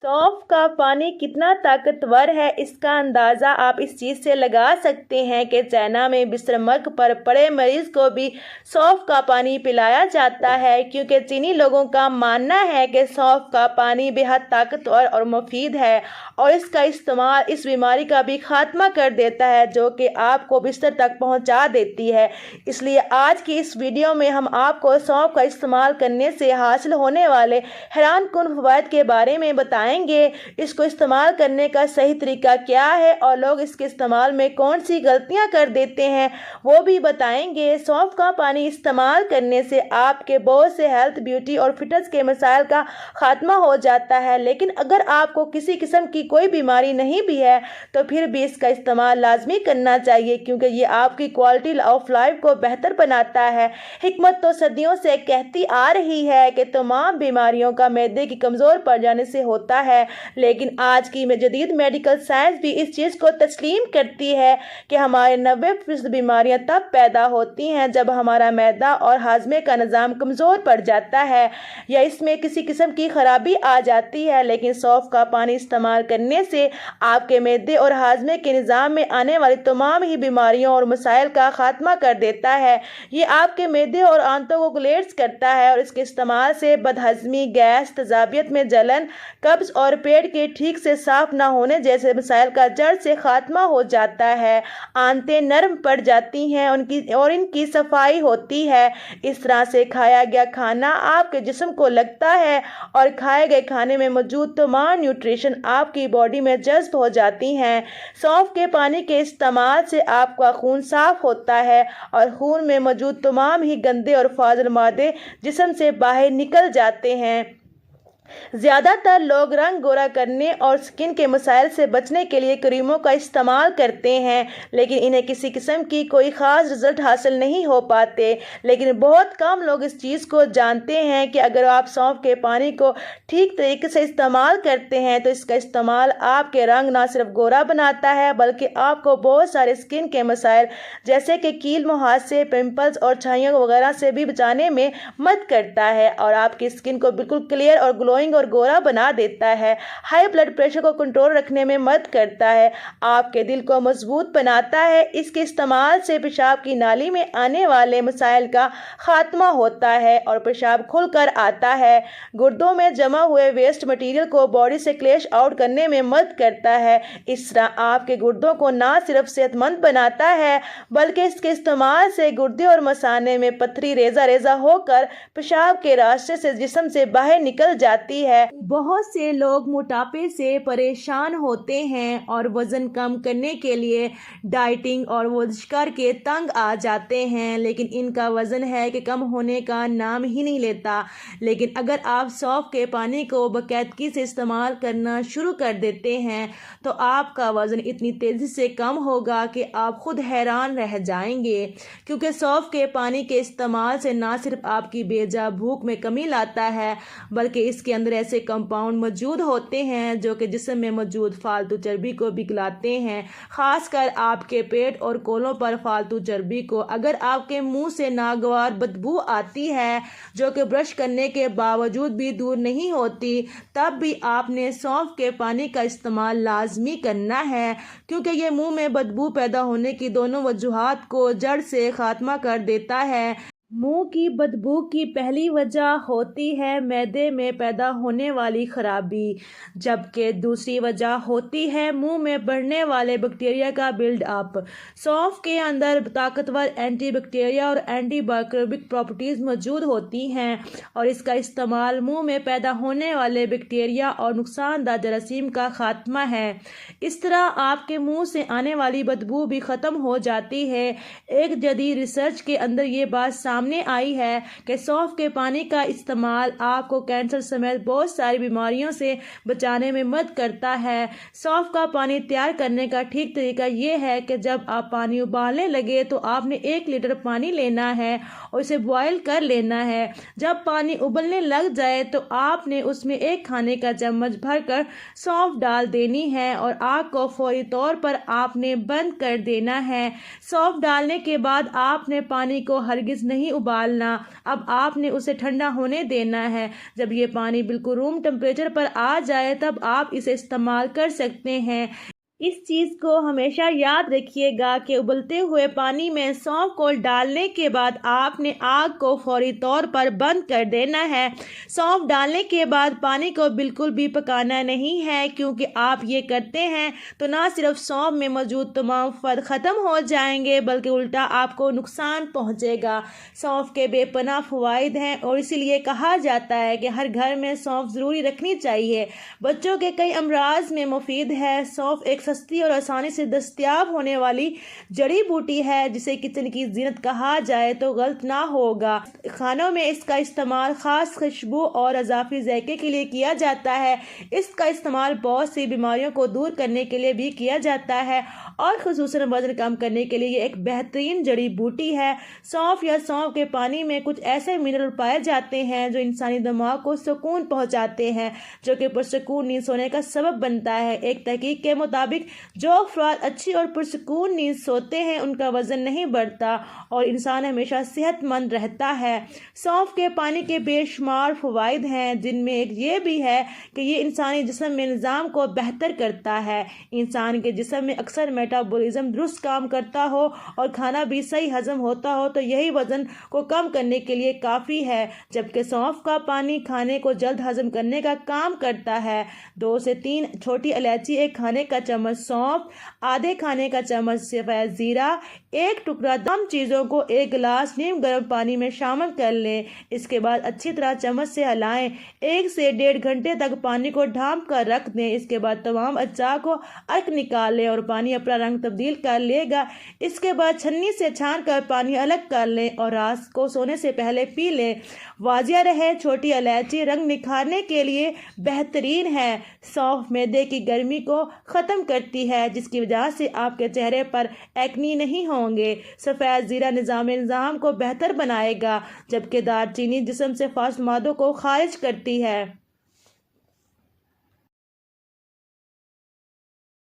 सौंफ का पानी कितना ताकतवर है, इसका अंदाज़ा आप इस चीज़ से लगा सकते हैं कि चाइना में बिस्मर्क पर पड़े मरीज को भी सौंफ का पानी पिलाया जाता है, क्योंकि चीनी लोगों का मानना है कि सौंफ का पानी बेहद ताकतवर और मुफीद है और इसका इस्तेमाल इस बीमारी का भी खात्मा कर देता है जो कि आपको बिस्तर तक पहुंचा देती है। इसलिए आज की इस वीडियो में हम आपको सौंफ का इस्तेमाल करने से हासिल होने वाले हैरानकुन फवायद के बारे में बताएंगे। इसको इस्तेमाल करने का सही तरीका क्या है और लोग इसके इस्तेमाल में कौन सी गलतियां कर देते हैं वो भी बताएंगे। सौंफ का पानी इस्तेमाल करने से आपके बहुत से हेल्थ, ब्यूटी और फिटनेस के मसाइल का खात्मा हो जाता है, लेकिन अगर आपको किसी किस्म की कोई बीमारी नहीं भी है तो फिर भी इसका इस्तेमाल लाजमी करना चाहिए, क्योंकि ये आपकी क्वालिटी ऑफ लाइफ को बेहतर बनाता है। हिकमत तो सदियों से कहती आ रही है कि तमाम बीमारियों का मैदे की कमज़ोर पड़ जाने से होता है, लेकिन आज की जदीद मेडिकल साइंस भी इस चीज़ को तस्लीम करती है कि हमारे 90% बीमारियां तब पैदा होती हैं जब हमारा मैदा और हाजमे का निज़ाम कमज़ोर पड़ जाता है या इसमें किसी किस्म की खराबी आ जाती है। लेकिन सौंफ का पानी इस्तेमाल करने से आपके मैदे और हाजमे के निज़ाम में आने वाली तमाम ही बीमारियों और मसाइल का खात्मा कर देता है। ये आपके मैदे और आंतों को क्लियर करता है और इसके इस्तेमाल से बदहज़मी, गैस, तेज़ाबियत में जलन, कब्ज़ और पेट के ठीक से साफ ना होने जैसे मसाइल का जड़ से खात्मा हो जाता है। आंतें नरम पड़ जाती हैं इनकी सफाई होती है। इस तरह से खाया गया खाना आपके जिस्म को लगता है और खाए गए खाने में मौजूद तमाम न्यूट्रिशन आपकी बॉडी में जज्ब हो जाती हैं। सौंफ के पानी के इस्तेमाल से आपका खून साफ होता है और खून में मौजूद तमाम ही गंदे और फाजिल मादे जिस्म से बाहर निकल जाते हैं। ज़्यादातर लोग रंग गोरा करने और स्किन के मसाइल से बचने के लिए क्रीमों का इस्तेमाल करते हैं, लेकिन इन्हें किसी किस्म की कोई ख़ास रिजल्ट हासिल नहीं हो पाते। लेकिन बहुत कम लोग इस चीज़ को जानते हैं कि अगर आप सौंफ के पानी को ठीक तरीके से इस्तेमाल करते हैं तो इसका इस्तेमाल आपके रंग ना सिर्फ गोरा बनाता है बल्कि आपको बहुत सारे स्किन के मसाइल जैसे कि कील, मुहासे, पिंपल्स और छाइयों वगैरह से भी बचाने में मदद करता है और आपकी स्किन को बिल्कुल क्लियर और ग्लोइंग और गोरा बना देता है। हाई ब्लड प्रेशर को कंट्रोल रखने में मदद करता है, आपके दिल को मजबूत बनाता है। इसके इस्तेमाल से पेशाब की नाली में आने वाले मसाइल का खात्मा होता है और पेशाब खुलकर आता है। गुर्दों में जमा हुए वेस्ट मटेरियल को बॉडी से क्लैश आउट करने में मदद करता है। इस तरह आपके गुर्दों को ना सिर्फ सेहतमंद बनाता है बल्कि इसके इस्तेमाल से गुर्दे और मसाने में पथरी रेजा रेजा होकर पेशाब के रास्ते से जिस्म से बाहर निकल जाती है। बहुत से लोग मोटापे से परेशान होते हैं और वजन कम करने के लिए डाइटिंग और वर्जिश करके तंग आ जाते हैं, लेकिन इनका वजन है कि कम होने का नाम ही नहीं लेता। लेकिन अगर आप सौंफ के पानी को बाकायदगी से इस्तेमाल करना शुरू कर देते हैं तो आपका वजन इतनी तेजी से कम होगा कि आप खुद हैरान रह जाएंगे, क्योंकि सौंफ के पानी के इस्तेमाल से ना सिर्फ आपकी बेजा भूख में कमी लाता है बल्कि इसके अंदर ऐसे कंपाउंड मौजूद होते हैं जो कि जिस्म में मौजूद फालतू चर्बी को पिघलाते हैं, खासकर आपके पेट और कोलों पर फालतू चर्बी को। अगर आपके मुंह से नागवार बदबू आती है जो कि ब्रश करने के बावजूद भी दूर नहीं होती, तब भी आपने सौंफ के पानी का इस्तेमाल लाजमी करना है, क्योंकि ये मुंह में बदबू पैदा होने की दोनों वजूहात को जड़ से खात्मा कर देता है। मुंह की बदबू की पहली वजह होती है मैदे में पैदा होने वाली खराबी, जबकि दूसरी वजह होती है मुंह में बढ़ने वाले बैक्टीरिया का बिल्ड अप। सौंफ के अंदर ताकतवर एंटी बैक्टीरिया और एंटी माइक्रोबिक प्रॉपर्टीज़ मौजूद होती हैं और इसका इस्तेमाल मुंह में पैदा होने वाले बैक्टीरिया और नुकसानदा जरासीम का खात्मा है। इस तरह आपके मुंह से आने वाली बदबू भी ख़त्म हो जाती है। एक जदीद रिसर्च के अंदर ये बात सामने आई है कि सौंफ के पानी का इस्तेमाल आपको कैंसर समेत बहुत सारी बीमारियों से बचाने में मदद करता है। सौंफ का पानी तैयार करने का ठीक तरीका ये है कि जब आप पानी उबालने लगे तो आपने 1 लीटर पानी लेना है और इसे बॉयल कर लेना है। जब पानी उबलने लग जाए तो आपने उसमें 1 खाने का चम्मच भरकर सौंफ डाल देनी है और आग को फौरी तौर पर आपने बंद कर देना है। सौंफ डालने के बाद आपने पानी को हरगिज नहीं نہیں ابالنا، اب آپ نے اسے ٹھنڈا ہونے دینا ہے۔ جب یہ پانی بالکل روم ٹمپریچر پر آ جائے تب آپ اسے استعمال کر سکتے ہیں۔ اس چیز کو ہمیشہ یاد رکھیے گا کہ ابلتے ہوئے پانی میں سونف کو ڈالنے کے بعد آپ نے آگ کو فوری طور پر بند کر دینا ہے۔ سونف ڈالنے کے بعد پانی کو بالکل بھی پکانا نہیں ہے، کیونکہ آپ یہ کرتے ہیں تو نہ صرف سونف میں موجود تمام فرد ختم ہو جائیں گے بلکہ الٹا آپ کو نقصان پہنچے گا۔ سونف کے بے پناہ فوائد ہیں اور اسی لیے کہا جاتا ہے کہ ہر گھر میں سونف ضروری رکھنی چاہیے۔ بچوں کے کئی امراض میں مفید ہے۔ سونف ایک سستی اور آسانی سے دستیاب ہونے والی جڑی بوٹی ہے جسے کچن کی زینت کہا جائے تو غلط نہ ہوگا۔ کھانوں میں اس کا استعمال خاص خوشبو اور اضافی ذائقے کے لیے کیا جاتا ہے۔ اس کا استعمال بہت سی بیماریوں کو دور کرنے کے لیے بھی کیا جاتا ہے اور خصوصاً وزن کم کرنے کے لیے یہ ایک بہترین جڑی بوٹی ہے۔ سونف یا سونف کے پانی میں کچھ ایسے منرل پائے جاتے ہیں جو انسانی دماغ کو سکون پہنچاتے ہیں، جو کہ پرسکون نیند سونے کا سبب بنتا ہے۔ ایک تحقیق کے مطابق جو افراد اچھی اور پرسکون نیند سوتے ہیں ان کا وزن نہیں بڑھتا اور انسان ہمیشہ صحت مند رہتا ہے۔ سونف کے پانی کے بے شمار فوائد ہیں، جن میں ایک یہ بھی ہے کہ یہ انسانی جسم میں نظام کو بہتر کرتا ہے۔ انسان کے جسم میں اکثر میٹابولزم درست کام کرتا ہو اور کھانا بھی صحیح ہضم ہوتا ہو تو یہی وزن کو کم کرنے کے لیے کافی ہے، جبکہ سونف کا پانی کھانے کو جلد ہضم کرنے کا کام کرتا ہے۔ 2 سے 3 چھوٹی الائچی، 1 کھانے کا چمچ سونف، آدھے کھانے کا چمچ سفید زیرہ، 1 ٹکڑا تمام چیزوں کو 1 گلاس نیم گرم پانی میں شامل کر لیں۔ اس کے بعد اچھی طرح چمچ سے ہلائیں۔ 1 سے 1.5 گھنٹے تک پانی کو ڈھانپ کر رکھ دیں۔ اس کے بعد تمام اجزاء کو الگ نکال لیں اور پانی اپنا رنگ تبدیل کر لے گا۔ اس کے بعد چھننی سے چھان کر پانی الگ کر لیں اور رات کو سونے سے پہلے پی لیں۔ واضح رہے، چھوٹی الائچی رنگ نکھارنے کے لیے بہترین ہے۔ سونف معدے کی گرمی کو ختم کرتی ہے، جس کی وجہ سے آپ کے چہرے پر ایکنی نہیں ہوں گے۔ سفید زیرہ نظام کو بہتر بنائے گا، جبکہ دار چینی جسم سے فاسد مادوں کو خارج کرتی ہے۔